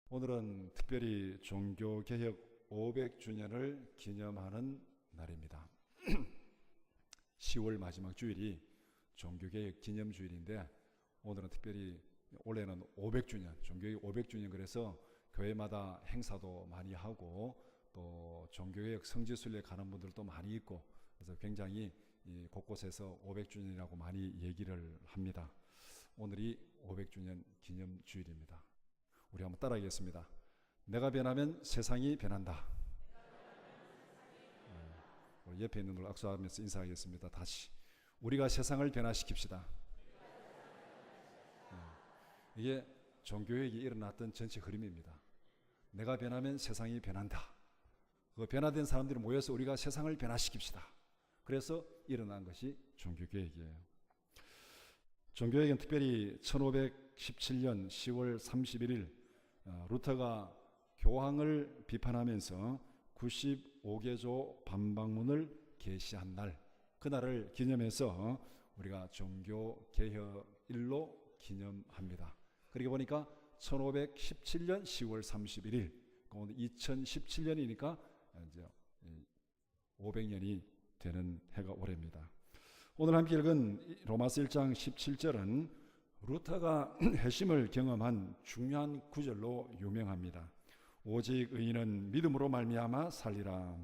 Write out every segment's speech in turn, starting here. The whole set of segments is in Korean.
오늘은 특별히 종교개혁 500주년을 기념하는 날입니다. 10월 마지막 주일이 종교개혁 기념주일인데 오늘은 특별히 올해는 500주년, 종교개혁 500주년 그래서 교회마다 행사도 많이 하고 또 종교개혁 성지순례 가는 분들도 많이 있고 그래서 굉장히 곳곳에서 500주년이라고 많이 얘기를 합니다. 오늘이 500주년 기념주일입니다. 우리 한번 따라하겠습니다. 내가 변하면 세상이 변한다. 우리 옆에 있는 분들 악수하면서 인사하겠습니다. 다시 우리가 세상을 변화시킵시다. 이게 종교개혁이 일어났던 전체 흐름입니다. 내가 변하면 세상이 변한다. 그 변화된 사람들이 모여서 우리가 세상을 변화시킵시다. 그래서 일어난 것이 종교개혁이에요. 종교개혁은 특별히 1517년 10월 31일 루터가 교황을 비판하면서 95개조 반박문을 게시한 날, 그날을 기념해서 우리가 종교개혁일로 기념합니다. 그러고 보니까 1517년 10월 31일, 오늘 2017년이니까 이제 500년이 되는 해가 올해입니다. 오늘 함께 읽은 로마서 1장 17절은 루터가 회심을 경험한 중요한 구절로 유명합니다. 오직 의인은 믿음으로 말미암아 살리라.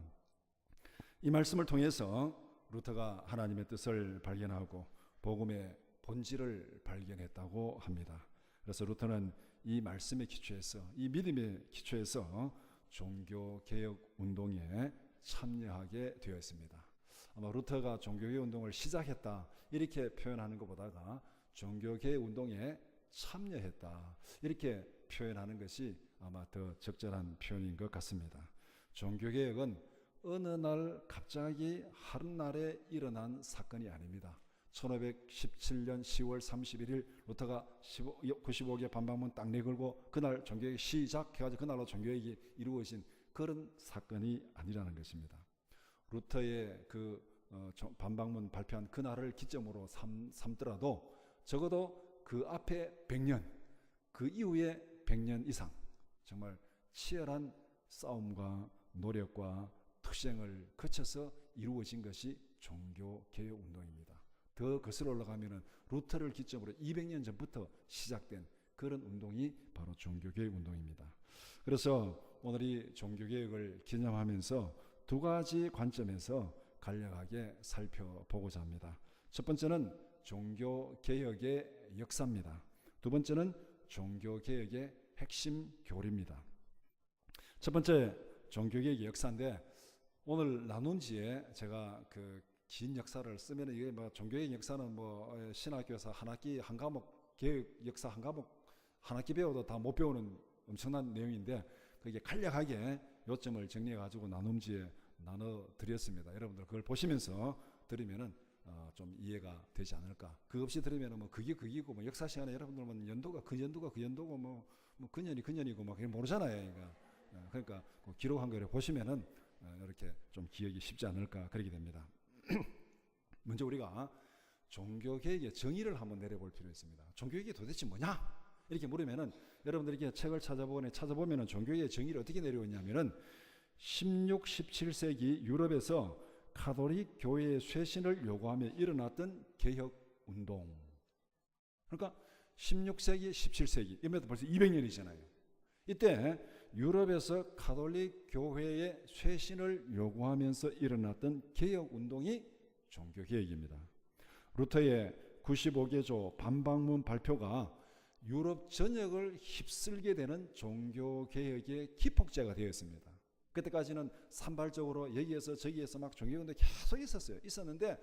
이 말씀을 통해서 루터가 하나님의 뜻을 발견하고 복음의 본질을 발견했다고 합니다. 그래서 루터는 이 말씀의 기초에서, 이 믿음의 기초에서 종교개혁 운동에 참여하게 되었습니다. 아마 루터가 종교개혁 운동을 시작했다 이렇게 표현하는 것보다가 종교개혁 운동에 참여했다 이렇게 표현하는 것이 아마 더 적절한 표현인 것 같습니다. 종교개혁은 어느 날 갑자기 한날에 일어난 사건이 아닙니다. 1517년 10월 31일 루터가 95개 반박문 딱 내걸고 그날 종교개혁이 시작해가지고 그날로 종교개혁이 이루어진 그런 사건이 아니라는 것입니다. 루터의 그 반박문 발표한 그날을 기점으로 삼더라도 적어도 그 앞에 100년, 그 이후에 100년 이상 정말 치열한 싸움과 노력과 투쟁을 거쳐서 이루어진 것이 종교개혁 운동입니다. 더 거슬러 올라가면 루터를 기점으로 200년 전부터 시작된 그런 운동이 바로 종교개혁 운동입니다. 그래서 오늘 이 종교개혁을 기념하면서 두 가지 관점에서 간략하게 살펴보고자 합니다. 첫 번째는 종교개혁의 역사입니다. 두 번째는 종교개혁의 핵심 교리입니다. 첫 번째 종교개혁의 역사인데 오늘 나눈지에 제가 그 긴 역사를 쓰면 이게 뭐 종교개혁 역사는 뭐 신학교에서 한 학기 한 과목 개혁 역사 한 과목 한 학기 배워도 다 못 배우는 엄청난 내용인데 그게 간략하게 요점을 정리해 가지고 나눔지에 나눠 드렸습니다. 여러분들 그걸 보시면서 들으면은 좀 이해가 되지 않을까. 그거 없이 들으면은 뭐 그게 그기고 뭐 역사 시간에 여러분들은 연도가 그 연도고 뭐 그년이고 막 모르잖아요. 그러니까 그 기록한 거를 보시면은 이렇게 좀 기억이 쉽지 않을까 그러게 됩니다. 먼저 우리가 종교개혁의 정의를 한번 내려볼 필요가 있습니다. 종교개혁이 도대체 뭐냐? 이렇게 물으면은 여러분들이 책을 찾아보면은 종교개혁의 정의를 어떻게 내려오냐면은 16, 17세기 유럽에서 가톨릭 교회의 쇄신을 요구하며 일어났던 개혁 운동. 그러니까 16세기, 17세기, 이면 벌써 200년이잖아요. 이때 유럽에서 가톨릭 교회의 쇄신을 요구하면서 일어났던 개혁 운동이 종교개혁입니다. 루터의 95개조 반박문 발표가 유럽 전역을 휩쓸게 되는 종교개혁의 기폭제가 되었습니다. 그때까지는 산발적으로 여기에서 저기에서 막 종교운동이 계속 있었는데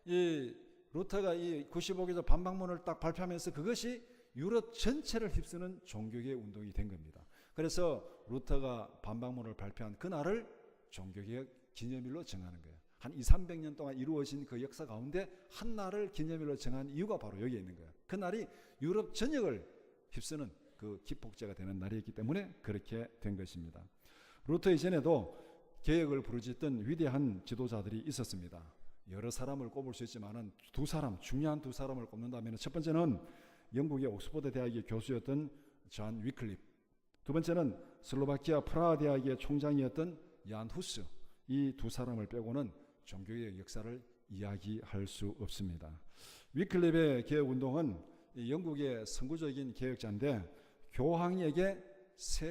이 루터가 이 95개조 반박문을 딱 발표하면서 그것이 유럽 전체를 휩쓰는 종교개혁 운동이 된 겁니다. 그래서 루터가 반박문을 발표한 그날을 종교개혁 기념일로 정하는 거예요. 한 200~300년 동안 이루어진 그 역사 가운데 한 날을 기념일로 정한 이유가 바로 여기에 있는 거예요. 그날이 유럽 전역을 휩쓰는 그 기폭제가 되는 날이었기 때문에 그렇게 된 것입니다. 루터 이전에도 개혁을 부르짖던 위대한 지도자들이 있었습니다. 여러 사람을 꼽을 수 있지만 중요한 두 사람을 꼽는다면 첫 번째는 영국의 옥스퍼드 대학의 교수였던 존 위클리프, 두 번째는 슬로바키아 프라하 대학의 총장이었던 얀 후스. 이 두 사람을 빼고는 종교개혁 역사를 이야기할 수 없습니다. 위클립의 개혁운동은 영국의 선구적인 개혁자인데 교황에게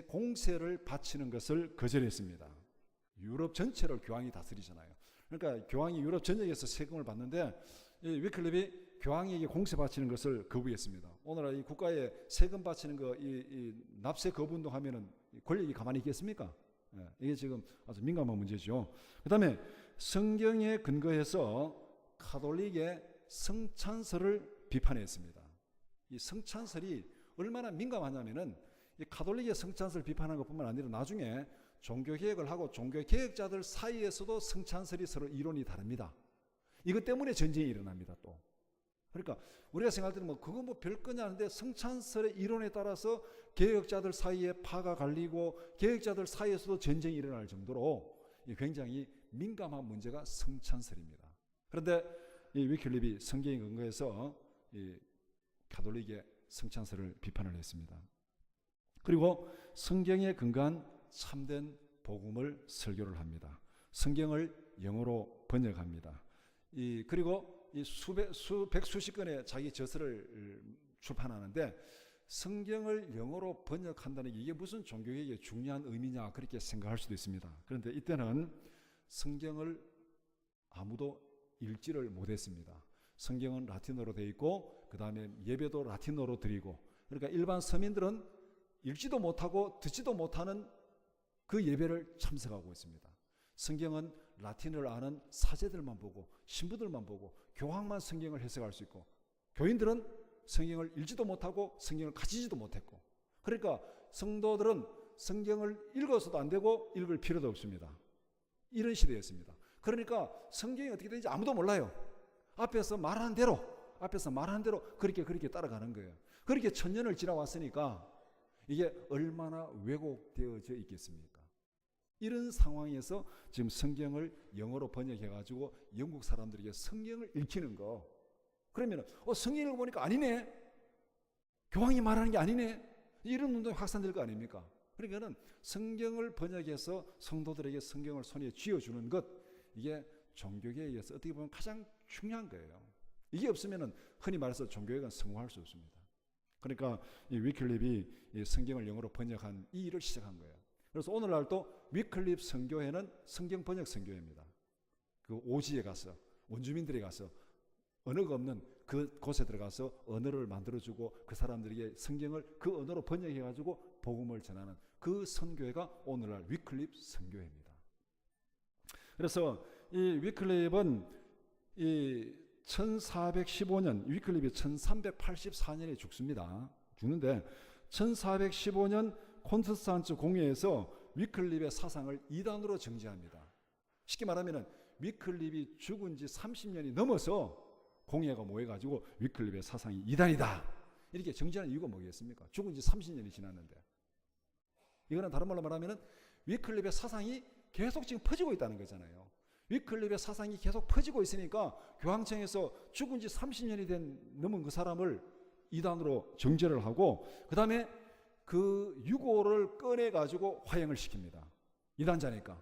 공세를 바치는 것을 거절했습니다. 유럽 전체를 교황이 다스리잖아요. 그러니까 교황이 유럽 전역에서 세금을 받는데 위클립이 교황에게 공세 바치는 것을 거부했습니다. 오늘날 이 국가에 세금 바치는 거, 이 납세 거부 운동하면은 권력이 가만히 있겠습니까? 이게 지금 아주 민감한 문제죠. 그 다음에 성경에 근거해서 가톨릭의 성찬설을 비판했습니다. 이 성찬설이 얼마나 민감하냐면은 이 가톨릭의 성찬설 비판하는 것뿐만 아니라 나중에 종교개혁을 하고 종교개혁자들 사이에서도 성찬설이 서로 이론이 다릅니다. 이것 때문에 전쟁이 일어납니다. 또 그러니까 우리가 생각할 때는 그거 별거냐 하는데 성찬설의 이론에 따라서 개혁자들 사이에 파가 갈리고 개혁자들 사이에서도 전쟁이 일어날 정도로 굉장히 민감한 문제가 성찬설입니다. 그런데 이 위클립이 성경에 근거해서 이 가톨릭의 성찬설을 비판을 했습니다. 그리고 성경에 근거한 참된 복음을 설교를 합니다. 성경을 영어로 번역합니다. 그리고 이 백수십 건의 자기 저서를 출판하는데 성경을 영어로 번역한다는 게 이게 무슨 종교개혁의 중요한 의미냐 그렇게 생각할 수도 있습니다. 그런데 이때는 성경을 아무도 읽지를 못했습니다. 성경은 라틴어로 되어 있고 그 다음에 예배도 라틴어로 드리고 그러니까 일반 서민들은 읽지도 못하고 듣지도 못하는 그 예배를 참석하고 있습니다. 성경은 라틴어를 아는 사제들만 보고 신부들만 보고 교황만 성경을 해석할 수 있고 교인들은 성경을 읽지도 못하고 성경을 가지지도 못했고 그러니까 성도들은 성경을 읽어서도 안 되고 읽을 필요도 없습니다. 이런 시대였습니다. 그러니까 성경이 어떻게 되는지 아무도 몰라요. 앞에서 말한 대로 그렇게 따라가는 거예요. 그렇게 천년을 지나왔으니까 이게 얼마나 왜곡되어져 있겠습니까? 이런 상황에서 지금 성경을 영어로 번역해가지고 영국 사람들에게 성경을 읽히는 거 그러면 성경 읽어보니까 아니네. 교황이 말하는 게 아니네. 이런 운동이 확산될 거 아닙니까? 그러니까는 성경을 번역해서 성도들에게 성경을 손에 쥐어주는 것 이게 종교개혁에서 어떻게 보면 가장 중요한 거예요. 이게 없으면 흔히 말해서 종교개혁은 성공할 수 없습니다. 그러니까 이 위클립이 이 성경을 영어로 번역한 이 일을 시작한 거예요. 그래서 오늘날도 위클립 선교회는 성경 번역 선교회입니다. 그 오지에 가서 원주민들이 가서 언어가 없는 그 곳에 들어가서 언어를 만들어주고 그 사람들에게 성경을 그 언어로 번역해가지고 복음을 전하는 그 선교회가 오늘날 위클립 선교회입니다. 그래서 이 위클립은 이 1415년 위클립이 1384년에 죽는데 1415년 콘스탄츠 공회에서 위클립의 사상을 이단으로 정죄합니다. 쉽게 말하면 위클립이 죽은 지 30년이 넘어서 공회가 모여가지고 위클립의 사상이 이단이다 이렇게 정죄하는 이유가 뭐겠습니까? 죽은 지 30년이 지났는데 이거는 다른 말로 말하면 위클립의 사상이 계속 지금 퍼지고 있다는 거잖아요. 위클립의 사상이 계속 퍼지고 있으니까 교황청에서 죽은 지 30년이 넘은 그 사람을 이단으로 정죄를 하고 그 다음에 그 유고를 꺼내가지고 화형을 시킵니다. 이단자니까.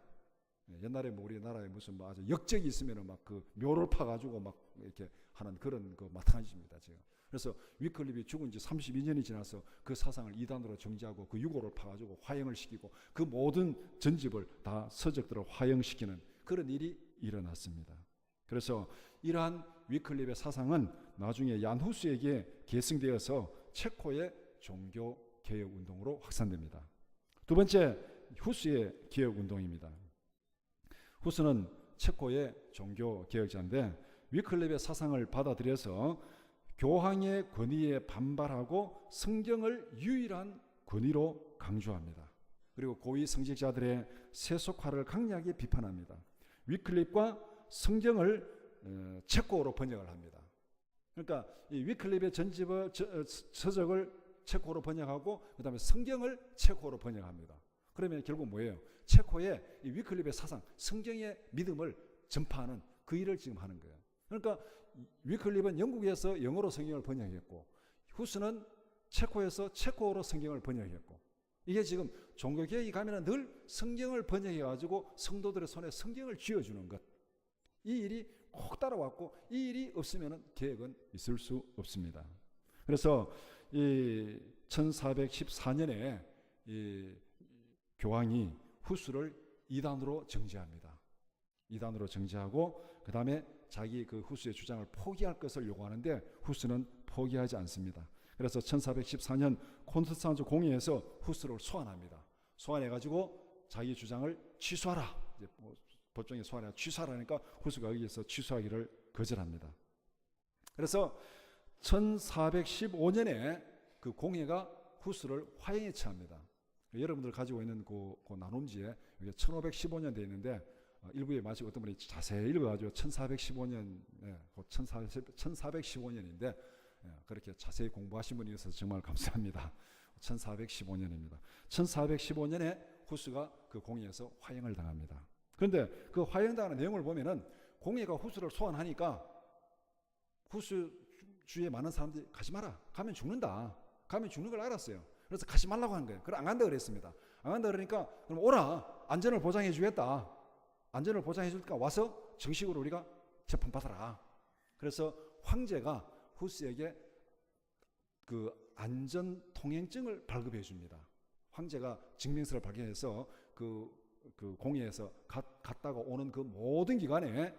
옛날에 우리나라에 무슨 아주 역적이 있으면 막 그 묘를 파가지고 막 이렇게 하는 그런 그 마찬가지입니다. 지금. 그래서 위클립이 죽은 지 32년이 지나서 그 사상을 이단으로 정죄하고 그 유고를 파가지고 화형을 시키고 그 모든 전집을 다 서적들을 화형시키는 그런 일이 일어났습니다. 그래서 이러한 위클립의 사상은 나중에 얀 후스에게 계승되어서 체코의 종교 개혁 운동으로 확산됩니다. 두 번째 후스의 개혁 운동입니다. 후스는 체코의 종교 개혁자인데 위클립의 사상을 받아들여서 교황의 권위에 반발하고 성경을 유일한 권위로 강조합니다. 그리고 고위 성직자들의 세속화를 강력하게 비판합니다. 위클립과 성경을 체코어로 번역을 합니다. 그러니까 이 위클립의 전집을 서적을 체코어로 번역하고 그 다음에 성경을 체코어로 번역합니다. 그러면 결국 뭐예요? 체코의 이 위클립의 사상, 성경의 믿음을 전파하는 그 일을 지금 하는 거예요. 그러니까 위클립은 영국에서 영어로 성경을 번역했고 후스는 체코에서 체코어로 성경을 번역했고 이게 지금 종교개혁이 가면 늘 성경을 번역해가지고 성도들의 손에 성경을 쥐어주는 것. 이 일이 꼭 따라왔고 이 일이 없으면 개혁은 있을 수 없습니다. 그래서 이 1414년에 이 교황이 후스를 이단으로 정죄합니다. 이단으로 정죄하고 그 다음에 자기 그 후스의 주장을 포기할 것을 요구하는데 후스는 포기하지 않습니다. 그래서 1414년 콘스탄츠 공의에서 후스를 소환합니다. 소환해가지고 자기 주장을 취소하라. 이제 법정에 소환해 취소하라니까 후스가 여기에서 취소하기를 거절합니다. 그래서 1415년에 그 공회가 후스를 화형에 처합니다. 여러분들 가지고 있는 그 나눔지에 1515년 되어 있는데 일부에 마치 어떤 분이 자세히 읽어가지고 1415년, 1415년인데 그렇게 자세히 공부하신 분이 있어서 정말 감사합니다. 1415년입니다. 1415년에 후스가 그 공회에서 화형을 당합니다. 그런데 그 화형당하는 내용을 보면은 공회가 후스를 소환하니까 후스 주위에 많은 사람들이 가지 마라. 가면 죽는다. 가면 죽는 걸 알았어요. 그래서 가지 말라고 한 거예요. 그럼 안 간다 그랬습니다. 안 간다 그러니까 그럼 오라. 안전을 보장해 주겠다. 안전을 보장해 줄까 와서 정식으로 우리가 재판 받아라. 그래서 황제가 후스에게 그 안전 통행증을 발급해 줍니다. 황제가 증명서를 발견해서 그 공회에서 갔다가 오는 그 모든 기간에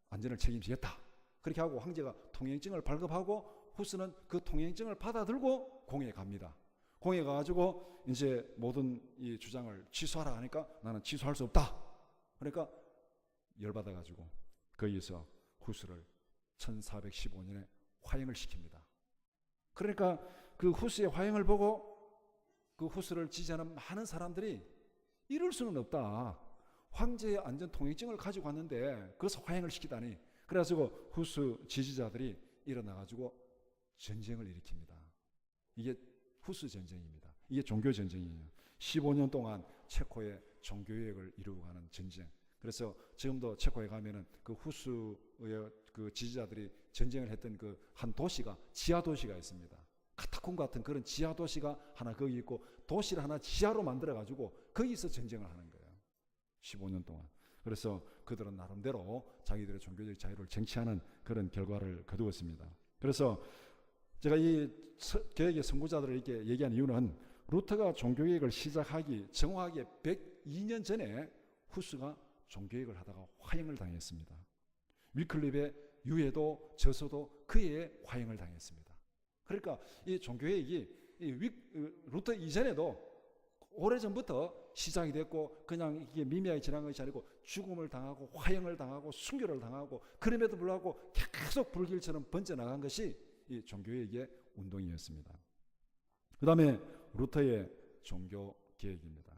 안전을 책임지겠다. 그렇게 하고 황제가 통행증을 발급하고 후스는 그 통행증을 받아들고 공회에 갑니다. 공회에 가가지고 이제 모든 이 주장을 취소하라 하니까 나는 취소할 수 없다. 그러니까 열받아가지고 거기서 후스를 1415년에 화형을 시킵니다. 그러니까 그 후스의 화형을 보고 그 후스를 지지하는 많은 사람들이 이럴 수는 없다. 황제의 안전 통행증을 가지고 왔는데 그래서 화형을 시키다니. 그래가지고 후스 지지자들이 일어나가지고 전쟁을 일으킵니다. 이게 후스 전쟁입니다. 이게 종교 전쟁이에요. 15년 동안 체코의 종교개혁을 이루고 가는 전쟁. 그래서 지금도 체코에 가면은 그 후스의 그 지지자들이 전쟁을 했던 그 한 도시가 지하 도시가 있습니다. 카타콤 같은 그런 지하 도시가 하나 거기 있고 도시를 하나 지하로 만들어 가지고 거기서 전쟁을 하는 거예요. 15년 동안. 그래서 그들은 나름대로 자기들의 종교적 자유를 쟁취하는 그런 결과를 거두었습니다. 그래서 제가 이 개혁의 선구자들을 이렇게 얘기한 이유는 루터가 종교개혁을 시작하기 정확하게 102년 전에 후스가 종교개혁을 하다가 화형을 당했습니다. 위클립의 유해도 저서도 그의 화형을 당했습니다. 그러니까 이 종교개혁이 루터 이전에도 오래전부터 시작이 됐고 그냥 이게 미미하게 지난 것이 아니고 죽음을 당하고 화형을 당하고 순교를 당하고 그럼에도 불구하고 계속 불길처럼 번져나간 것이 이 종교개혁의 운동이었습니다. 그 다음에 루터의 종교개혁입니다.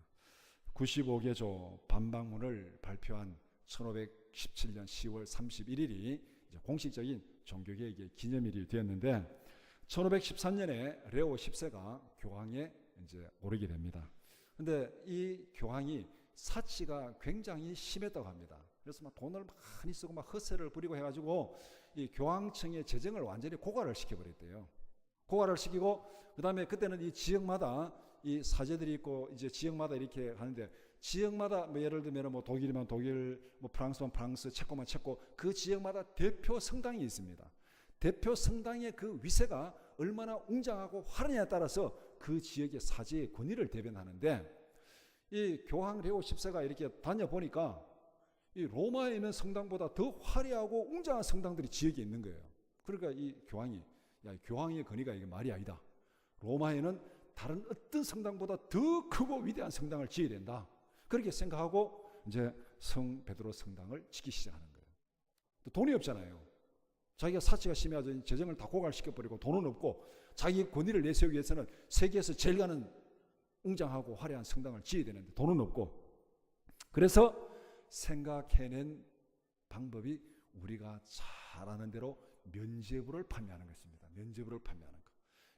95개조 반박문을 발표한 1517년 10월 31일이 공식적인 종교개혁의 기념일이 되었는데 1513년에 레오 10세가 교황에 이제 오르게 됩니다. 근데 이 교황이 사치가 굉장히 심했다고 합니다. 그래서 막 돈을 많이 쓰고 막 허세를 부리고 해가지고 이 교황청의 재정을 완전히 고갈을 시켜버렸대요. 고갈을 시키고 그 다음에 그때는 이 지역마다 이 사제들이 있고 이제 지역마다 이렇게 하는데 지역마다 뭐 예를 들면 뭐 독일이면 독일, 뭐 프랑스면 프랑스, 체코면 체코 그 지역마다 대표 성당이 있습니다. 대표 성당의 그 위세가 얼마나 웅장하고 화려냐에 따라서 그 지역의 사제의 권위를 대변하는데 이 교황 레오 10세가 이렇게 다녀보니까 이 로마에 있는 성당보다 더 화려하고 웅장한 성당들이 지역에 있는 거예요. 그러니까 이 교황이 야, 교황의 권위가 이게 말이 아니다. 로마에는 다른 어떤 성당보다 더 크고 위대한 성당을 지어야 된다. 그렇게 생각하고 이제 성 베드로 성당을 짓기 시작하는 거예요. 또 돈이 없잖아요. 자기가 사치가 심해서 재정을 다 고갈시켜버리고 돈은 없고 자기 권위를 내세우기 위해서는 세계에서 제일 가는 웅장하고 화려한 성당을 지어야 되는데 돈은 없고 그래서 생각해낸 방법이 우리가 잘 아는 대로 면죄부를 판매하는 것입니다. 면죄부를 판매하는 것.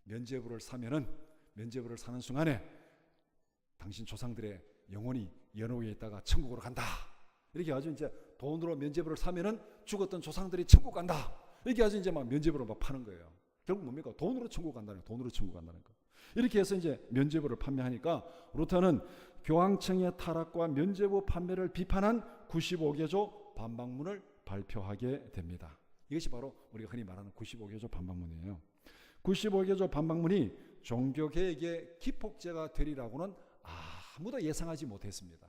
면죄부를 사면은 면죄부를 사는 순간에 당신 조상들의 영혼이 연옥에 있다가 천국으로 간다. 이렇게 아주 이제 돈으로 면죄부를 사면은 죽었던 조상들이 천국 간다. 이렇게 아주 이제 막 면죄부를 막 파는 거예요. 결국 뭡니까? 돈으로 천국 간다는 거. 돈으로 천국 간다는 거. 이렇게 해서 이제 면죄부를 판매하니까 루터는 교황청의 타락과 면죄부 판매를 비판한 95개조 반박문을 발표하게 됩니다. 이것이 바로 우리가 흔히 말하는 95개조 반박문이에요. 95개조 반박문이 종교개혁의 기폭제가 되리라고는 아무도 예상하지 못했습니다.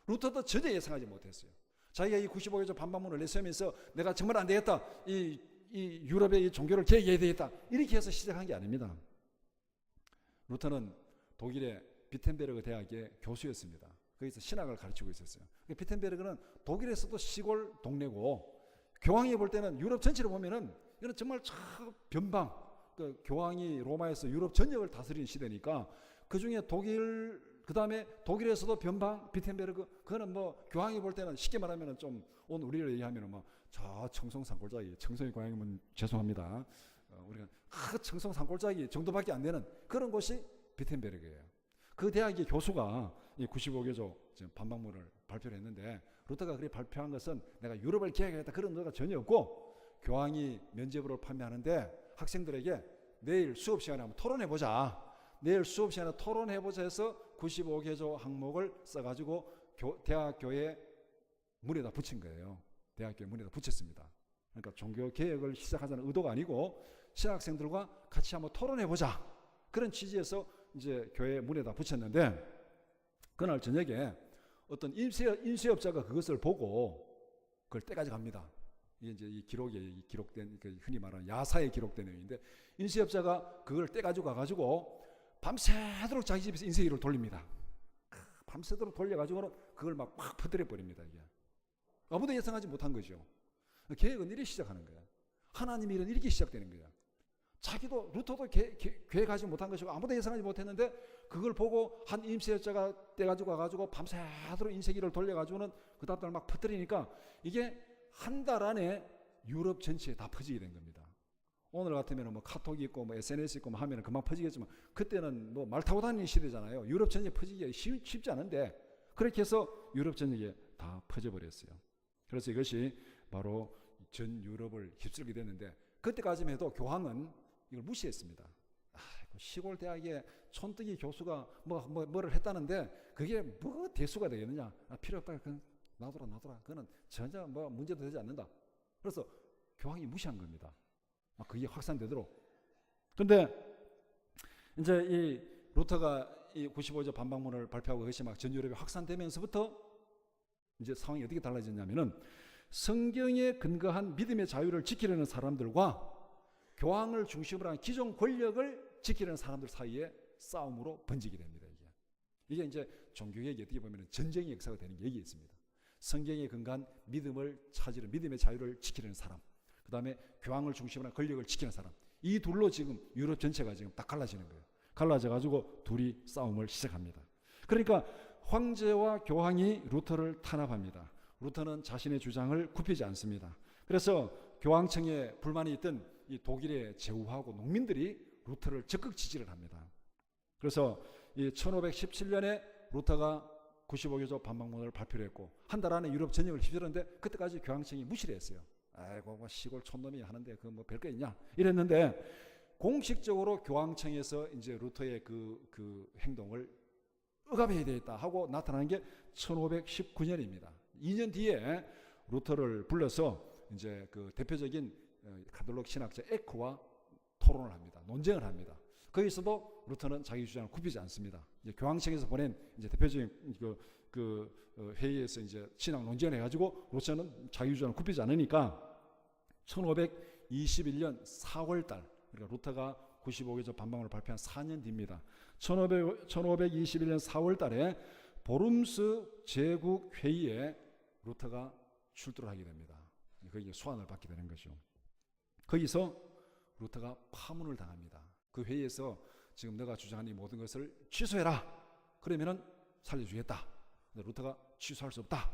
루터도 전혀 예상하지 못했어요. 자기가 이 95개조 반박문을 내세우면서 내가 정말 안 되겠다, 이 유럽의 이 종교를 개혁해야 되겠다, 이렇게 해서 시작한 게 아닙니다. 루터는 독일의 비텐베르그 대학의 교수였습니다. 거기서 신학을 가르치고 있었어요. 비텐베르그는 독일에서도 시골 동네고, 교황이 볼 때는 유럽 전체를 보면은 이건 정말 변방, 그 교황이 로마에서 유럽 전역을 다스리는 시대니까 그 중에 독일, 그 다음에 독일에서도 변방, 비텐베르그, 그거는 뭐 교황이 볼 때는 쉽게 말하면 좀 오늘 우리를 얘기하면 뭐 저 청송산골짜기, 청송의 고향이면 죄송합니다. 우리가 청송산골짜기 정도밖에 안 되는 그런 곳이 비텐베르그예요. 그 대학의 교수가 이 95개조 반박문을 발표를 했는데, 루터가 그렇게 발표한 것은 내가 유럽을 개혁하겠다 그런 의도가 전혀 없고, 교황이 면죄부를 판매하는데 학생들에게 내일 수업 시간에 한번 토론해보자, 내일 수업 시간에 토론해보자 해서 95개조 항목을 써가지고 대학교의 문에다 붙인 거예요. 대학교의 문에다 붙였습니다. 그러니까 종교개혁을 시작하자는 의도가 아니고 신학생들과 같이 한번 토론해보자, 그런 취지에서 이제 교회 문에다 붙였는데, 그날 저녁에 어떤 임시업자가 그것을 보고 그걸 떼가지고 갑니다. 이게 이제 이 기록에 기록된, 흔히 말하는 야사에 기록된 내용인데, 임시업자가 그걸 떼가지고 가가지고 밤새도록 자기 집에서 인쇄기를 돌립니다. 밤새도록 돌려가지고는 그걸 막 확 퍼뜨려 버립니다. 이게 아무도 예상하지 못한 거죠. 개혁은 이렇게 시작하는 거야. 하나님의 일은 이렇게 시작되는 거야. 자기도 루터도 계획하지 못한 것이고 아무도 예상하지 못했는데, 그걸 보고 한 임시업자가 떼가지고 가가지고 밤새도록 인쇄기를 돌려가지고는 그 다음날 막 퍼뜨리니까 이게 한 달 안에 유럽 전체에 다 퍼지게 된 겁니다. 오늘 같으면 뭐 카톡이 있고 뭐 SNS 있고 뭐 하면 금방 퍼지겠지만, 그때는 뭐 말 타고 다니는 시대잖아요. 유럽 전체에 퍼지기가 쉽지 않은데, 그렇게 해서 유럽 전역에 다 퍼져버렸어요. 그래서 이것이 바로 전 유럽을 휩쓸게 됐는데, 그때까지만 해도 교황은 이걸 무시했습니다. 시골 대학의 촌뜨기 교수가 뭐를 했다는데 그게 뭐 대수가 되겠느냐, 필요 없다, 놔둬라, 그거는 전혀 뭐 문제도 되지 않는다. 그래서 교황이 무시한 겁니다. 그게 확산되도록. 근데 이제 이 루터가 이 95조 반박문을 발표하고 그것이 막 전 유럽에 확산되면서부터 이제 상황이 어떻게 달라졌냐면은, 성경에 근거한 믿음의 자유를 지키려는 사람들과 교황을 중심으로 한 기존 권력을 지키려는 사람들 사이에 싸움으로 번지게 됩니다. 이게 이제 종교개혁이 어떻게 보면 전쟁의 역사가 되는 얘기 있습니다. 성경에 근거한 믿음을 찾으려, 믿음의 자유를 지키려는 사람, 그 다음에 교황을 중심으로 한 권력을 지키는 사람, 이 둘로 지금 유럽 전체가 지금 딱 갈라지는 거예요. 갈라져가지고 둘이 싸움을 시작합니다. 그러니까 황제와 교황이 루터를 탄압합니다. 루터는 자신의 주장을 굽히지 않습니다. 그래서 교황청에 불만이 있던 이 독일의 제후하고 농민들이 루터를 적극 지지를 합니다. 그래서 이 1517년에 루터가 95개조 반박문을 발표를 했고, 한 달 안에 유럽 전역을 휩쓸었는데, 그때까지 교황청이 무시를 했어요. 아이고 뭐 시골 촌놈이 하는데 그 뭐 별거 있냐 이랬는데, 공식적으로 교황청에서 이제 루터의 그 행동을 억압해야 되겠다 하고 나타난 게 1519년입니다. 2년 뒤에 루터를 불러서 이제 그 대표적인 가톨릭 신학자 에크와 토론을 합니다. 논쟁을 합니다. 거기서도 루터는 자기 주장을 굽히지 않습니다. 이제 교황청에서 보낸 이제 대표적인 회의에서 이제 신학 논쟁을 해가지고 루터는 자기 주장을 굽히지 않으니까 1521년 4월달, 그러니까 루터가 95개조 반박문을 발표한 4년 뒤입니다. 1521년 4월달에 보름스 제국 회의에 루터가 출두를 하게 됩니다. 거기에 소환을 받게 되는 거죠. 거기서 루터가 파문을 당합니다. 그 회의에서 지금 너가 주장하는 이 모든 것을 취소해라. 그러면은 살려주겠다. 근데 루터가 취소할 수 없다.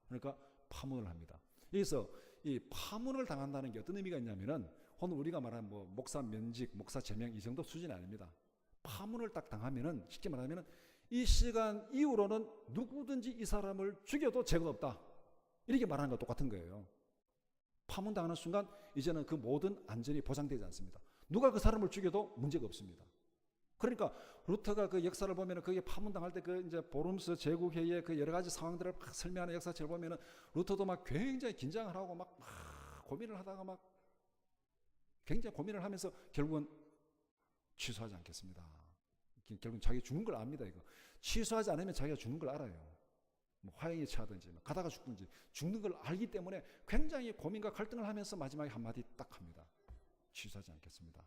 그러니까 파문을 합니다. 여기서 이 파문을 당한다는 게 어떤 의미가 있냐면은, 오늘 우리가 말하는 뭐 목사 면직, 목사 제명 이 정도 수준이 아닙니다. 파문을 딱 당하면은, 쉽게 말하면은 이 시간 이후로는 누구든지 이 사람을 죽여도 죄가 없다, 이렇게 말하는 것과 똑같은 거예요. 파문당하는 순간 이제는 그 모든 안전이 보장되지 않습니다. 누가 그 사람을 죽여도 문제가 없습니다. 그러니까 루터가 그 역사를 보면은 그게 파문당할 때 그 이제 보름스 제국회의의 그 여러 가지 상황들을 막 설명하는 역사책을 보면은 루터도 막 굉장히 긴장을 하고 막 고민을 하다가 막 굉장히 고민을 하면서 결국은 취소하지 않겠습니다. 결국은 자기가 죽는 걸 압니다. 이거 취소하지 않으면 자기가 죽는 걸 알아요. 뭐 화형에 처하든지 가다가 죽든지 죽는 걸 알기 때문에 굉장히 고민과 갈등을 하면서 마지막에 한마디 딱 합니다. 취소하지 않겠습니다.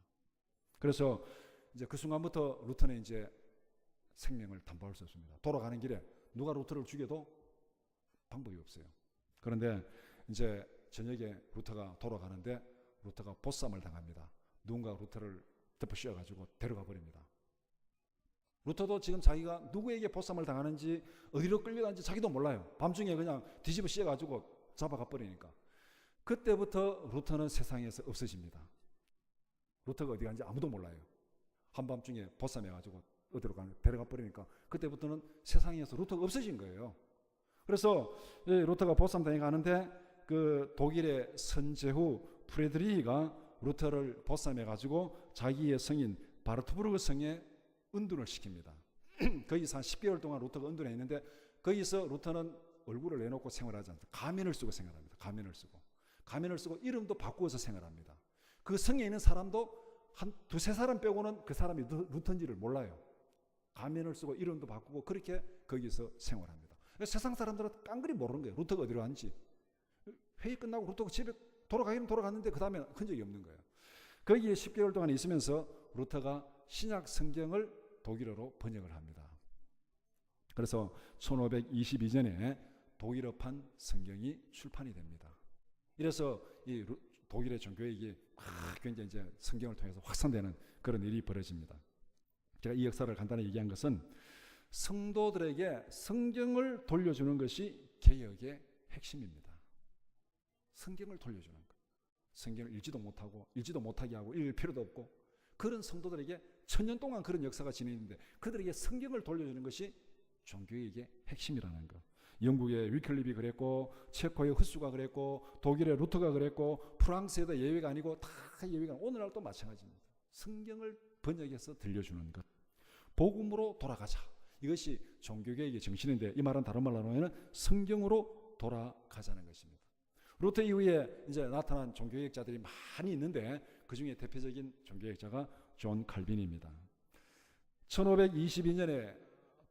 그래서 이제 그 순간부터 루터는 이제 생명을 담보할 수 없습니다. 돌아가는 길에 누가 루터를 죽여도 방법이 없어요. 그런데 이제 저녁에 루터가 돌아가는데 루터가 보쌈을 당합니다. 누군가 루터를 덮어 씌워가지고 데려가 버립니다. 루터도 지금 자기가 누구에게 보쌈을 당하는지 어디로 끌려가는지 자기도 몰라요. 밤중에 그냥 뒤집어 씌워가지고 잡아가 버리니까. 그때부터 루터는 세상에서 없어집니다. 루터가 어디 갔는지 아무도 몰라요. 한밤중에 보쌈해가지고 어디로 데려가 버리니까 그때부터는 세상에서 루터가 없어진 거예요. 그래서 루터가 보쌈 당해 가는데 그 독일의 선제후 프레드리히가 루터를 보쌈해가지고 자기의 성인 바르트부르크 성에 은둔을 시킵니다. 거기서 한 10개월 동안 루터가 은둔해 있는데 거기서 루터는 얼굴을 내놓고 생활하지 않습니다. 가면을 쓰고 생활합니다. 가면을 쓰고 이름도 바꾸어서 생활합니다. 그 성에 있는 사람도 한 두세 사람 빼고는 그 사람이 루터인지를 몰라요. 가면을 쓰고 이름도 바꾸고 그렇게 거기서 생활합니다. 세상 사람들은 깡그리 모르는 거예요. 루터가 어디로 갔는지. 회의 끝나고 루터가 집에 돌아가기는 돌아갔는데 그 다음에 흔적이 없는 거예요. 거기에 10개월 동안 있으면서 루터가 신약 성경을 독일어로 번역을 합니다. 그래서 1522년에 독일어판 성경이 출판이 됩니다. 이래서 이 독일의 종교익이 굉장히 이제 성경을 통해서 확산되는 그런 일이 벌어집니다. 제가 이 역사를 간단히 얘기한 것은 성도들에게 성경을 돌려주는 것이 개혁의 핵심입니다. 성경을 돌려주는 것. 성경을 읽지도 못하게 하고 읽을 필요도 없고 그런 성도들에게 천년 동안 그런 역사가 진행했는데 그들에게 성경을 돌려주는 것이 종교개혁의 핵심이라는 것. 영국의 위클립이 그랬고 체코의 흡수가 그랬고 독일의 루터가 그랬고 프랑스에도 예외가 아니고 다 예외가 아니고 오늘날도 마찬가지입니다. 성경을 번역해서 들려주는 것. 복음으로 돌아가자. 이것이 종교개혁의 정신인데 이 말은 다른 말로 하면 성경으로 돌아가자는 것입니다. 루터 이후에 이제 나타난 종교개혁자들이 많이 있는데 그 중에 대표적인 종교개혁자가 존 칼빈입니다. 1522년에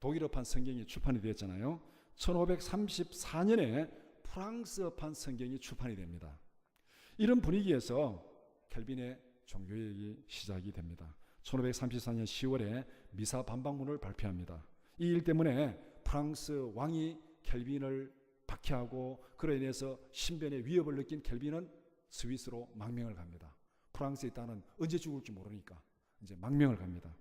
독일어판 성경이 출판이 되었잖아요. 1534년에 프랑스어판 성경이 출판이 됩니다. 이런 분위기에서 캘빈의 종교개혁이 시작이 됩니다. 1534년 10월에 미사 반박문을 발표합니다. 이 일 때문에 프랑스 왕이 캘빈을 박해하고 그로 인해서 신변의 위협을 느낀 캘빈은 스위스로 망명을 갑니다. 프랑스에 있다는 언제 죽을지 모르니까 이제 망명을 갑니다.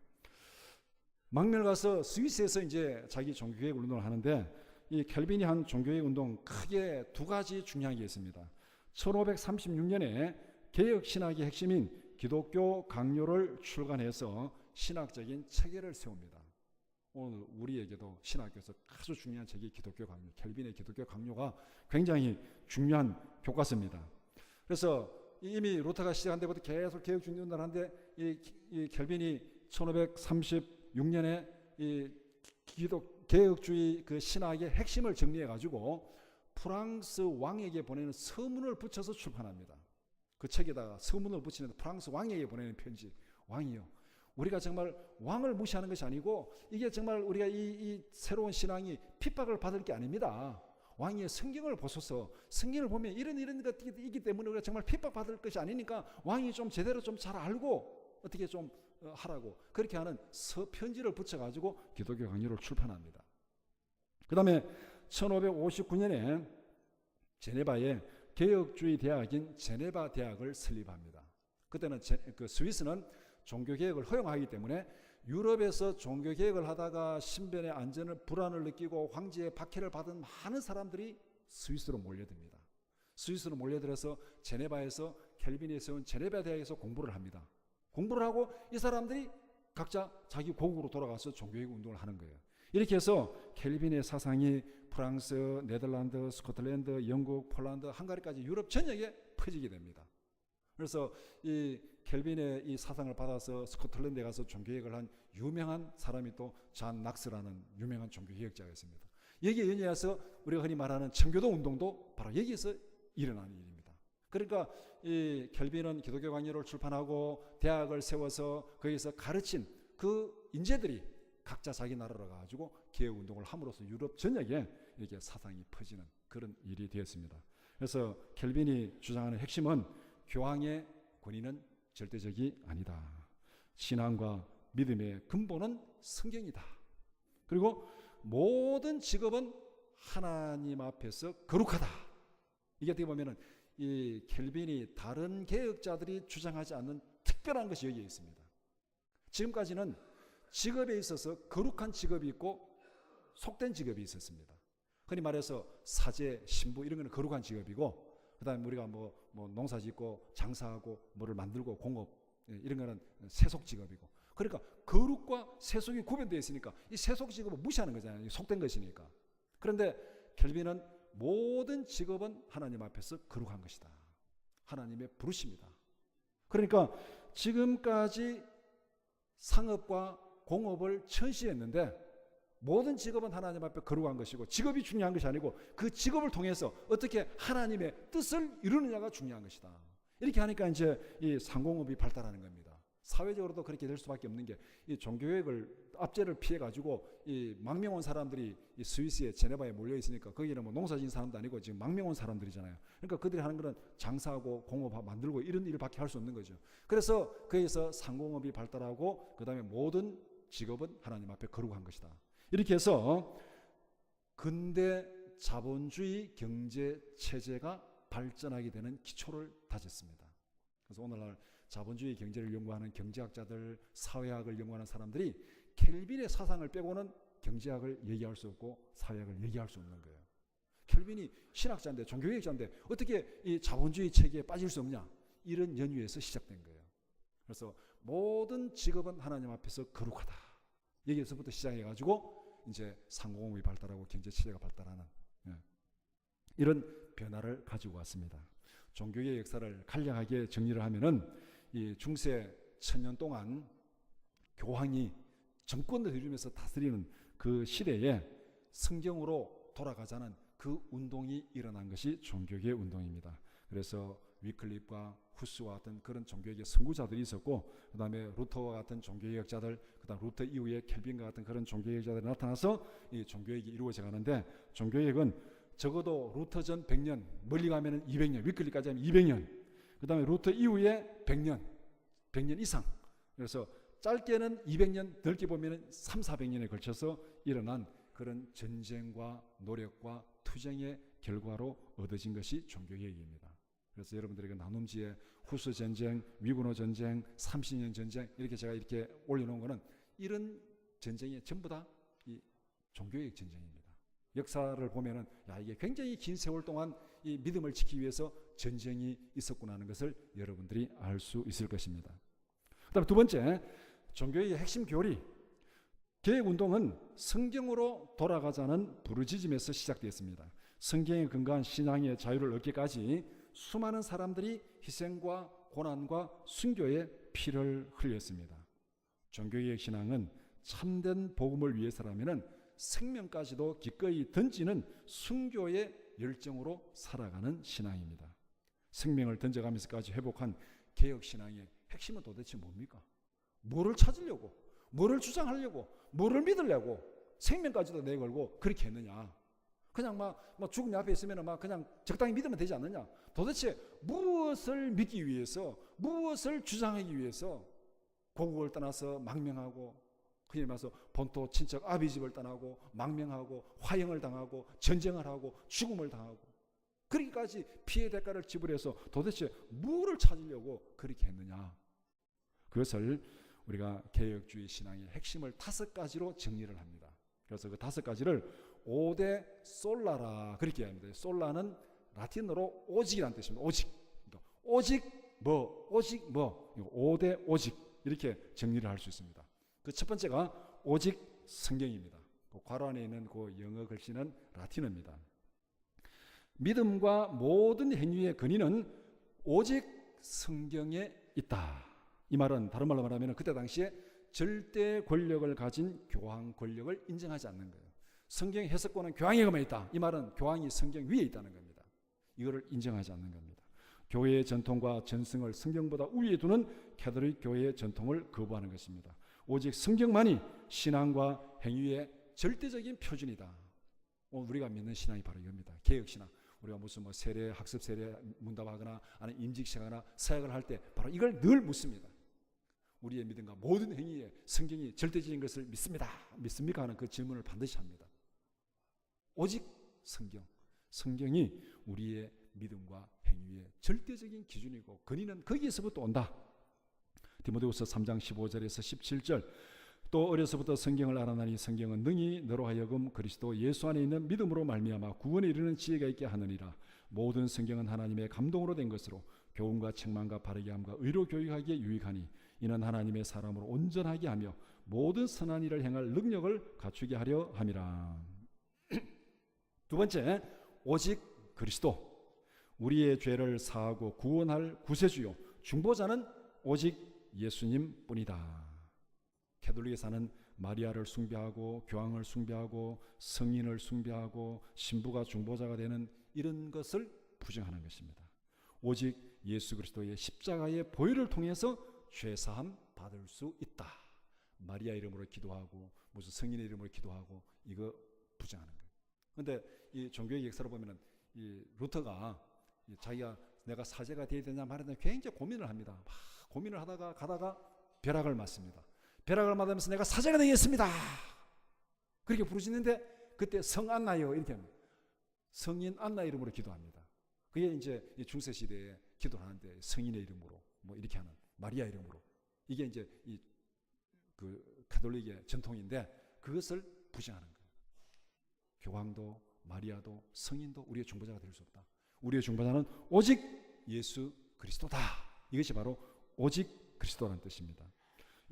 망명을 가서 스위스에서 이제 자기 종교개혁 운동을 하는데 이 캘빈이 한 종교개혁 운동 크게 두 가지 중요한 게 있습니다. 1536년에 개혁 신학의 핵심인 기독교 강요를 출간해서 신학적인 체계를 세웁니다. 오늘 우리에게도 신학교에서 아주 중요한 책이 기독교 강요, 캘빈의 기독교 강요가 굉장히 중요한 교과서입니다. 그래서 이미 루터가 시작한 데부터 계속 개혁 운동을 하는데 이 캘빈이 1536년에 이 개혁주의 그 신학의 핵심을 정리해 가지고 프랑스 왕에게 보내는 서문을 붙여서 출판합니다. 그 책에다가 서문을 붙이는 프랑스 왕에게 보내는 편지. 왕이요, 우리가 정말 왕을 무시하는 것이 아니고 이게 정말 우리가 이 새로운 신앙이 핍박을 받을 게 아닙니다. 왕이 성경을 보소서. 성경을 보면 이런 것이기 때문에 우리가 정말 핍박받을 것이 아니니까 왕이 좀 제대로 좀 잘 알고 어떻게 좀 하라고 그렇게 하는 서편지를 붙여가지고 기독교 강요를 출판합니다. 그 다음에 1559년에 제네바에 개혁주의 대학인 제네바 대학을 설립합니다. 그때는 그 스위스는 종교개혁을 허용하기 때문에 유럽에서 종교개혁을 하다가 신변의 안전을 불안을 느끼고 황제의 박해를 받은 많은 사람들이 스위스로 몰려듭니다. 스위스로 몰려들어서 제네바에서 캘빈이 세운 제네바 대학에서 공부를 합니다. 공부를 하고 이 사람들이 각자 자기 고국으로 돌아가서 종교개혁 운동을 하는 거예요. 이렇게 해서 캘빈의 사상이 프랑스, 네덜란드, 스코틀랜드, 영국, 폴란드, 헝가리까지 유럽 전역에 퍼지게 됩니다. 그래서 이 켈빈의 이 사상을 받아서 스코틀랜드에 가서 종교개혁을 한 유명한 사람이 또 잔 낙스라는 유명한 종교개혁자가 있습니다. 여기에 연이어서 우리가 흔히 말하는 청교도 운동도 바로 여기에서 일어나는 일입니다. 그러니까 이 켈빈은 기독교 강요를 출판하고 대학을 세워서 거기서 가르친 그 인재들이 각자 자기 나라로 가지고 개혁 운동을 함으로써 유럽 전역에 이렇게 사상이 퍼지는 그런 일이 되었습니다. 그래서 켈빈이 주장하는 핵심은 교황의 권위는 절대적이 아니다. 신앙과 믿음의 근본은 성경이다. 그리고 모든 직업은 하나님 앞에서 거룩하다. 이게 어떻게 보면은 이 켈빈이 다른 개혁자들이 주장하지 않는 특별한 것이 여기에 있습니다. 지금까지는 직업에 있어서 거룩한 직업이 있고 속된 직업이 있었습니다. 흔히 말해서 사제, 신부 이런 거는 거룩한 직업이고, 그다음에 우리가 뭐 농사 짓고 장사하고 뭐를 만들고 공업 이런 거는 세속 직업이고. 그러니까 거룩과 세속이 구분되어 있으니까 이 세속 직업은 무시하는 거잖아요. 속된 것이니까. 그런데 켈빈은 모든 직업은 하나님 앞에서 거룩한 것이다. 하나님의 부르심이다. 그러니까 지금까지 상업과 공업을 천시했는데 모든 직업은 하나님 앞에 거룩한 것이고 직업이 중요한 것이 아니고 그 직업을 통해서 어떻게 하나님의 뜻을 이루느냐가 중요한 것이다. 이렇게 하니까 이제 이 상공업이 발달하는 겁니다. 사회적으로도 그렇게 될 수밖에 없는 게 이 종교개혁을 압제를 피해 가지고 이 망명 온 사람들이 이 스위스에 제네바에 몰려 있으니까 거기는 뭐 농사진 사람도 아니고 지금 망명 온 사람들이잖아요. 그러니까 그들이 하는 거는 장사하고 공업 만들고 이런 일밖에 할 수 없는 거죠. 그래서 거기서 상공업이 발달하고 그다음에 모든 직업은 하나님 앞에 거룩한 것이다. 이렇게 해서 근대 자본주의 경제 체제가 발전하게 되는 기초를 다졌습니다. 그래서 오늘날 자본주의 경제를 연구하는 경제학자들, 사회학을 연구하는 사람들이 켈빈의 사상을 빼고는 경제학을 얘기할 수 없고 사회학을 얘기할 수 없는 거예요. 켈빈이 신학자인데 종교개혁자인데 어떻게 이 자본주의 체계에 빠질 수 없냐, 이런 연유에서 시작된 거예요. 그래서 모든 직업은 하나님 앞에서 거룩하다. 여기에서부터 시작해가지고 이제 상공업이 발달하고 경제체제가 발달하는 이런 변화를 가지고 왔습니다. 종교의 역사를 간략하게 정리를 하면은 이 중세 1000년 동안 교황이 정권을 이루면서 다스리는 그 시대에 성경으로 돌아가자는 그 운동이 일어난 것이 종교개혁 운동입니다. 그래서 위클리프와 후스와 같은 그런 종교개혁 선구자들이 있었고, 그 다음에 루터와 같은 종교개혁자들, 그 다음 루터 이후에 켈빈과 같은 그런 종교개혁자들이 나타나서 이 종교개혁이 이루어져 가는데, 종교개혁은 적어도 루터 전 100년, 멀리 가면 200년, 위클리까지 하면 200년, 그 다음에 루터 이후에 100년 이상, 그래서 짧게는 200년, 넓게 보면 3, 400년에 걸쳐서 일어난 그런 전쟁과 노력과 투쟁의 결과로 얻어진 것이 종교개혁입니다. 그래서 여러분들에게 나눔지에 후스 전쟁, 위군호 전쟁, 30년 전쟁 이렇게 제가 이렇게 올려놓은 것은 이런 전쟁이 전부 다 이 종교개혁 전쟁입니다. 역사를 보면은 야, 이게 굉장히 긴 세월 동안 이 믿음을 지키기 위해서 전쟁이 있었구나 하는 것을 여러분들이 알 수 있을 것입니다. 그다음 두 번째, 종교의 핵심 교리. 개혁운동은 성경으로 돌아가자는 부르짖음에서 시작되었습니다. 성경에 근거한 신앙의 자유를 얻기까지 수많은 사람들이 희생과 고난과 순교의 피를 흘렸습니다. 종교개혁 신앙은 참된 복음을 위해서라면 생명까지도 기꺼이 던지는 순교의 열정으로 살아가는 신앙입니다. 생명을 던져가면서까지 회복한 개혁신앙의 핵심은 도대체 뭡니까? 뭐를 찾으려고, 뭐를 주장하려고, 뭐를 믿으려고 생명까지도 내걸고 그렇게 했느냐. 그냥 막 죽음이 앞에 있으면 막 그냥 적당히 믿으면 되지 않느냐. 도대체 무엇을 믿기 위해서, 무엇을 주장하기 위해서 고국을 떠나서 망명하고, 그에 맞서 본토 친척 아비 집을 떠나고 망명하고 화형을 당하고 전쟁을 하고 죽음을 당하고 그렇게까지 피해 대가를 지불해서 도대체 무엇을 찾으려고 그렇게 했느냐. 그것을 우리가 개혁주의 신앙의 핵심을 5가지로 정리를 합니다. 그래서 그 5가지를 5대 솔라라 그렇게 합니다. 솔라는 라틴어로 오직이라는 뜻입니다. 오직. 오직 뭐, 오직 뭐, 5대 오직 이렇게 정리를 할 수 있습니다. 그 첫 번째가 오직 성경입니다. 그 괄호 안에 있는 그 영어 글씨는 라틴어입니다. 믿음과 모든 행위의 근원은 오직 성경에 있다. 이 말은 다른 말로 말하면 그때 당시에 절대 권력을 가진 교황 권력을 인정하지 않는 거예요. 성경 해석권은 교황에게만 있다. 이 말은 교황이 성경 위에 있다는 겁니다. 이거를 인정하지 않는 겁니다. 교회의 전통과 전승을 성경보다 우위에 두는 가톨릭 교회의 전통을 거부하는 것입니다. 오직 성경만이 신앙과 행위의 절대적인 표준이다. 오늘 우리가 믿는 신앙이 바로 이겁니다. 개혁신앙. 우리가 무슨 세례, 학습 세례 문답하거나 아니면 임직시하거나 사역을 할 때 바로 이걸 늘 묻습니다. 우리의 믿음과 모든 행위에 성경이 절대적인 것을 믿습니다. 믿습니까? 하는 그 질문을 반드시 합니다. 오직 성경이 우리의 믿음과 행위의 절대적인 기준이고 근위는 거기에서부터 온다. 디모데후서 3장 15절에서 17절 또 어려서부터 성경을 알아나니 성경은 능히 너로 하여금 그리스도 예수 안에 있는 믿음으로 말미암아 구원에 이르는 지혜가 있게 하느니라. 모든 성경은 하나님의 감동으로 된 것으로 교훈과 책망과 바르게 함과 의로 교육하기에 유익하니 이는 하나님의 사람으로 온전하게 하며 모든 선한 일을 행할 능력을 갖추게 하려 함이라. 두 번째, 오직 그리스도. 우리의 죄를 사하고 구원할 구세주요 중보자는 오직 예수님 뿐이다. 가톨릭에서는 마리아를 숭배하고 교황을 숭배하고 성인을 숭배하고 신부가 중보자가 되는 이런 것을 부정하는 것입니다. 오직 예수 그리스도의 십자가의 보혈을 통해서 죄사함 받을 수 있다. 마리아 이름으로 기도하고 무슨 성인의 이름으로 기도하고 이거 부정하는 거예요. 그런데 이 종교의 역사를 보면은 이 루터가 자기가 내가 사제가 되어야 되냐 말하는데 굉장히 고민을 합니다. 막 고민을 하다가 가다가 벼락을 맞습니다. 벼락을 맞으면서 내가 사제가 되겠습니다. 그렇게 부르짖는데 그때 성 안나요 이렇게 합니다. 성인 안나 이름으로 기도합니다. 그게 이제 중세 시대에 기도하는데 성인의 이름으로 뭐 이렇게 하는 마리아 이름으로 이게 이제 그 가톨릭의 전통인데 그것을 부정하는 거예요. 교황도 마리아도 성인도 우리의 중보자가 될 수 없다. 우리의 중보자는 오직 예수 그리스도다. 이것이 바로 오직 그리스도라는 뜻입니다.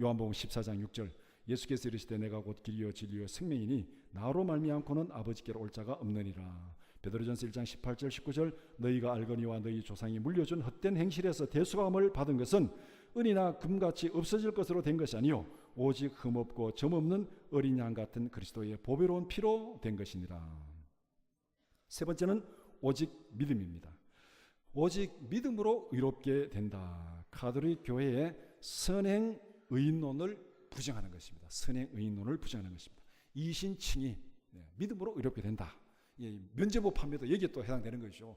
요한복음 14장 6절 예수께서 이르시되 내가 곧 길이요 진리요 생명이니 나로 말미암고는 아버지께로 올 자가 없느니라. 베드로전서 1장 18절 19절 너희가 알거니와 너희 조상이 물려준 헛된 행실에서 대수감을 받은 것은 은이나 금같이 없어질 것으로 된 것이 아니요 오직 흠없고 점없는 어린 양 같은 그리스도의 보배로운 피로 된 것이니라. 세 번째는 오직 믿음입니다. 오직 믿음으로 의롭게 된다. 가톨릭 교회의 선행 의인론을 부정하는 것입니다. 선행 의인론을 부정하는 것입니다. 이신칭의 믿음으로 의롭게 된다. 면죄부 판매도 여기에 또 해당되는 것이죠.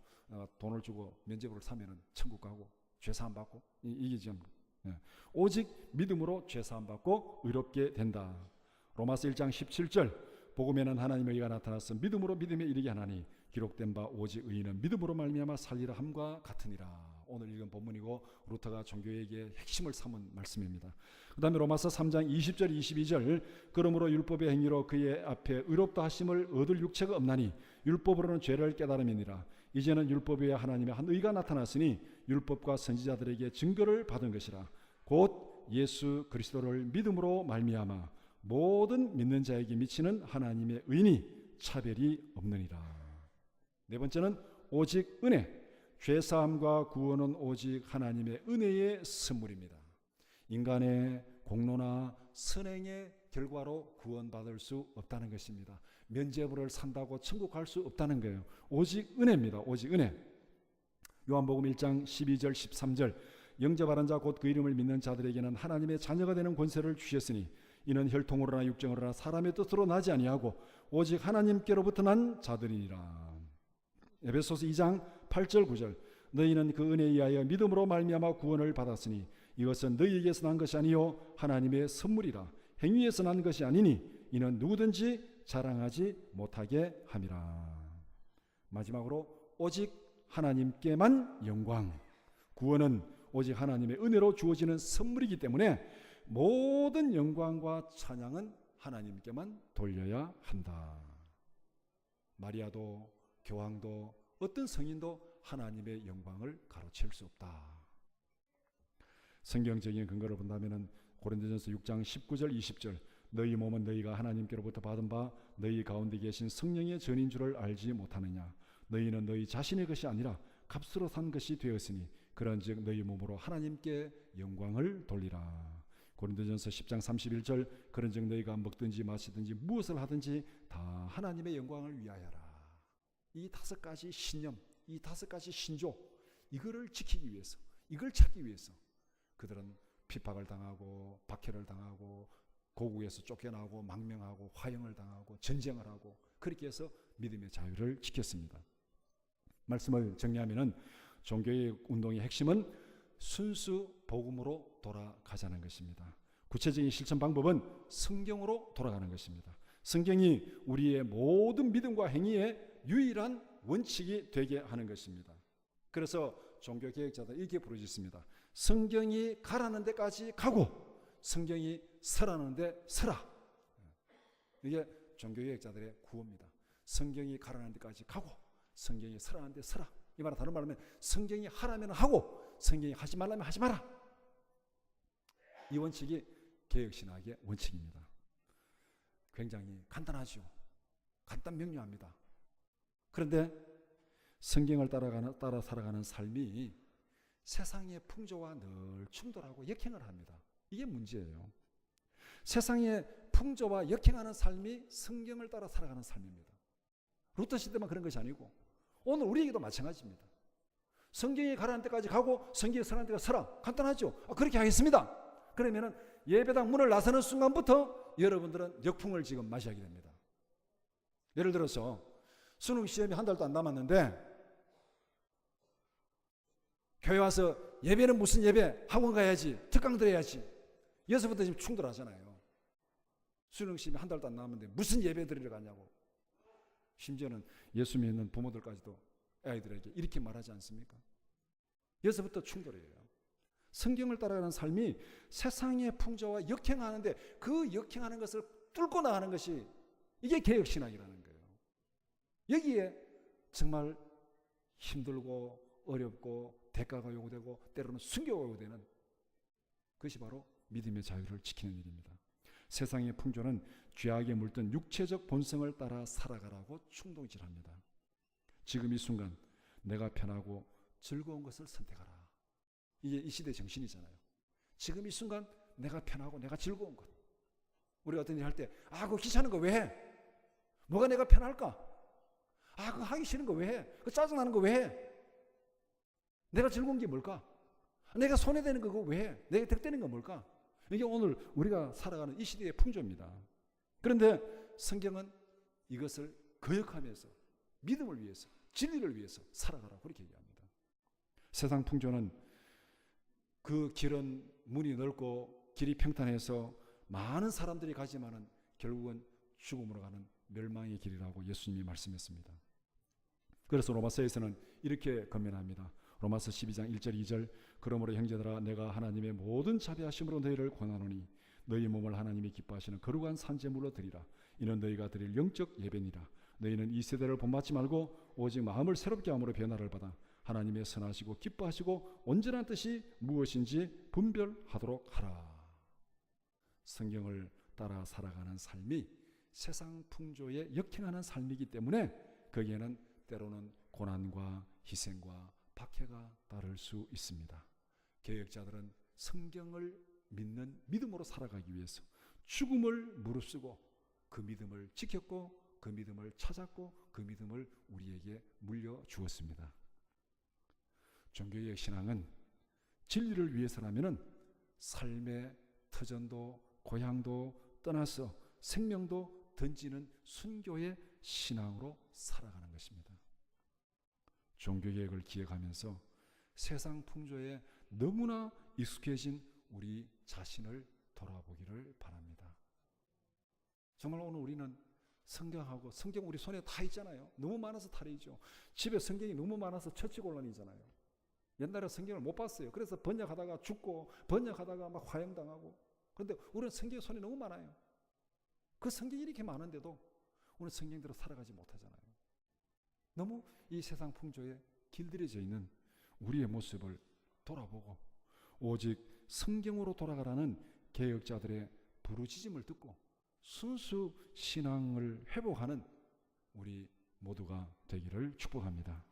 돈을 주고 면죄부를 사면은 천국 가고 죄사함 받고 이게 지금 오직 믿음으로 죄사함 받고 의롭게 된다. 로마서 1장 17절 복음에는 하나님의 의가 나타나서 믿음으로 믿음에 이르게 하나니 기록된 바 오직 의인은 믿음으로 말미암아 살리라 함과 같으니라. 오늘 읽은 본문이고 루터가 종교에게 핵심을 삼은 말씀입니다. 그 다음에 로마서 3장 20절 22절 그러므로 율법의 행위로 그의 앞에 의롭다 하심을 얻을 육체가 없나니 율법으로는 죄를 깨달음이니라. 이제는 율법 외에 하나님의 한 의가 나타났으니 율법과 선지자들에게 증거를 받은 것이라. 곧 예수 그리스도를 믿음으로 말미암아 모든 믿는 자에게 미치는 하나님의 의니 차별이 없느니라. 네 번째는 오직 은혜. 죄사함과 구원은 오직 하나님의 은혜의 선물입니다. 인간의 공로나 선행의 결과로 구원받을 수 없다는 것입니다. 면죄부를 산다고 천국 갈 수 없다는 거예요. 오직 은혜입니다. 오직 은혜. 요한복음 1장 12절 13절 영접하는 자 곧 그 이름을 믿는 자들에게는 하나님의 자녀가 되는 권세를 주셨으니 이는 혈통으로나 육정으로나 사람의 뜻으로 나지 아니하고 오직 하나님께로부터 난 자들이니라. 에베소서 2장 8절 9절 너희는 그 은혜에 의하여 믿음으로 말미암아 구원을 받았으니 이것은 너희에게서 난 것이 아니요 하나님의 선물이라. 행위에서 난 것이 아니니 이는 누구든지 자랑하지 못하게 함이라. 마지막으로 오직 하나님께만 영광. 구원은 오직 하나님의 은혜로 주어지는 선물이기 때문에 모든 영광과 찬양은 하나님께만 돌려야 한다. 마리아도 교황도 어떤 성인도 하나님의 영광을 가로챌 수 없다. 성경적인 근거를 본다면 고린도전서 6장 19절 20절 너희 몸은 너희가 하나님께로부터 받은 바 너희 가운데 계신 성령의 전인 줄을 알지 못하느냐. 너희는 너희 자신의 것이 아니라 값으로 산 것이 되었으니 그런즉 너희 몸으로 하나님께 영광을 돌리라. 고린도전서 10장 31절 그런즉 너희가 먹든지 마시든지 무엇을 하든지 다 하나님의 영광을 위하여라. 이 5가지 신념, 이 5가지 신조, 이거를 지키기 위해서, 이걸 찾기 위해서 그들은 핍박을 당하고 박해를 당하고 고국에서 쫓겨나고 망명하고 화형을 당하고 전쟁을 하고 그렇게 해서 믿음의 자유를 지켰습니다. 말씀을 정리하면은 종교의 운동의 핵심은 순수 복음으로 돌아가자는 것입니다. 구체적인 실천 방법은 성경으로 돌아가는 것입니다. 성경이 우리의 모든 믿음과 행위의 유일한 원칙이 되게 하는 것입니다. 그래서 종교개혁자들 이렇게 부르짖습니다. 성경이 가라는 데까지 가고 성경이 서라는 데 서라. 이게 종교개혁자들의 구호입니다. 성경이 가라는 데까지 가고 성경이 서라는 데 서라. 이 말은 다른 말로 하면 성경이 하라면 하고 성경이 하지 말라면 하지 마라. 이 원칙이 개혁신학의 원칙입니다. 굉장히 간단하죠. 간단 명료합니다. 그런데 성경을 따라 살아가는 삶이 세상의 풍조와 늘 충돌하고 역행을 합니다. 이게 문제예요. 세상의 풍조와 역행하는 삶이 성경을 따라 살아가는 삶입니다. 루터 시대만 그런 것이 아니고 오늘 우리에게도 마찬가지입니다. 성경이 가라는 데까지 가고 성경이 서라는 데가 서라. 간단하죠. 그렇게 하겠습니다. 그러면은 예배당 문을 나서는 순간부터 여러분들은 역풍을 지금 맞이하게 됩니다. 예를 들어서 수능 시험이 한 달도 안 남았는데 교회 와서 예배는 무슨 예배? 학원 가야지. 특강 들어야지. 여기서부터 지금 충돌하잖아요. 수능 시험이 한 달도 안 남았는데 무슨 예배 드리러 가냐고. 심지어는 예수 믿는 부모들까지도 아이들에게 이렇게 말하지 않습니까? 여기서부터 충돌이에요. 성경을 따라가는 삶이 세상의 풍조와 역행하는데 그 역행하는 것을 뚫고 나가는 것이 이게 개혁신학이라는 거예요. 여기에 정말 힘들고 어렵고 대가가 요구되고 때로는 순교가 요구되는 그것이 바로 믿음의 자유를 지키는 일입니다. 세상의 풍조는 죄악에 물든 육체적 본성을 따라 살아가라고 충동질합니다. 지금 이 순간 내가 편하고 즐거운 것을 선택하라. 이게 이 시대의 정신이잖아요. 지금 이 순간 내가 편하고 내가 즐거운 것. 우리가 어떤 일 할 때 그거 귀찮은 거 왜 해? 뭐가 내가 편할까? 그거 하기 싫은 거 왜 해? 그거 짜증나는 거 왜 해? 내가 즐거운 게 뭘까? 내가 손해되는 거 그거 왜 해? 내가 득되는 거 뭘까? 이게 오늘 우리가 살아가는 이 시대의 풍조입니다. 그런데 성경은 이것을 거역하면서 믿음을 위해서 진리를 위해서 살아가라고 그렇게 얘기합니다. 세상 풍조는 그 길은 문이 넓고 길이 평탄해서 많은 사람들이 가지만은 결국은 죽음으로 가는 멸망의 길이라고 예수님이 말씀했습니다. 그래서 로마서에서는 이렇게 권면합니다. 로마서 12장 1절 2절 그러므로 형제들아 내가 하나님의 모든 자비하심으로 너희를 권하노니 너희 몸을 하나님이 기뻐하시는 거룩한 산제물로 드리라. 이는 너희가 드릴 영적 예배니라. 너희는 이 세대를 본받지 말고 오직 마음을 새롭게 함으로 변화를 받아 하나님의 선하시고 기뻐하시고 온전한 뜻이 무엇인지 분별하도록 하라. 성경을 따라 살아가는 삶이 세상 풍조에 역행하는 삶이기 때문에 거기에는 때로는 고난과 희생과 박해가 따를 수 있습니다. 개혁자들은 성경을 믿는 믿음으로 살아가기 위해서 죽음을 무릅쓰고 그 믿음을 지켰고 그 믿음을 찾았고 그 믿음을 우리에게 물려주었습니다. 종교의 신앙은 진리를 위해서라면 삶의 터전도 고향도 떠나서 생명도 던지는 순교의 신앙으로 살아가는 것입니다. 종교개혁을 기획하면서 세상 풍조에 너무나 익숙해진 우리 자신을 돌아보기를 바랍니다. 정말 오늘 우리는 성경하고 성경 우리 손에 다 있잖아요. 너무 많아서 탈이죠. 집에 성경이 너무 많아서 처치곤란이잖아요. 옛날에 성경을 못 봤어요. 그래서 번역하다가 죽고 번역하다가 막 화형당하고. 그런데 우리는 성경이 손에 너무 많아요. 그 성경이 이렇게 많은데도 우리는 성경대로 살아가지 못하잖아요. 너무 이 세상 풍조에 길들여져 있는 우리의 모습을 돌아보고 오직 성경으로 돌아가라는 개혁자들의 부르짖음을 듣고 순수 신앙을 회복하는 우리 모두가 되기를 축복합니다.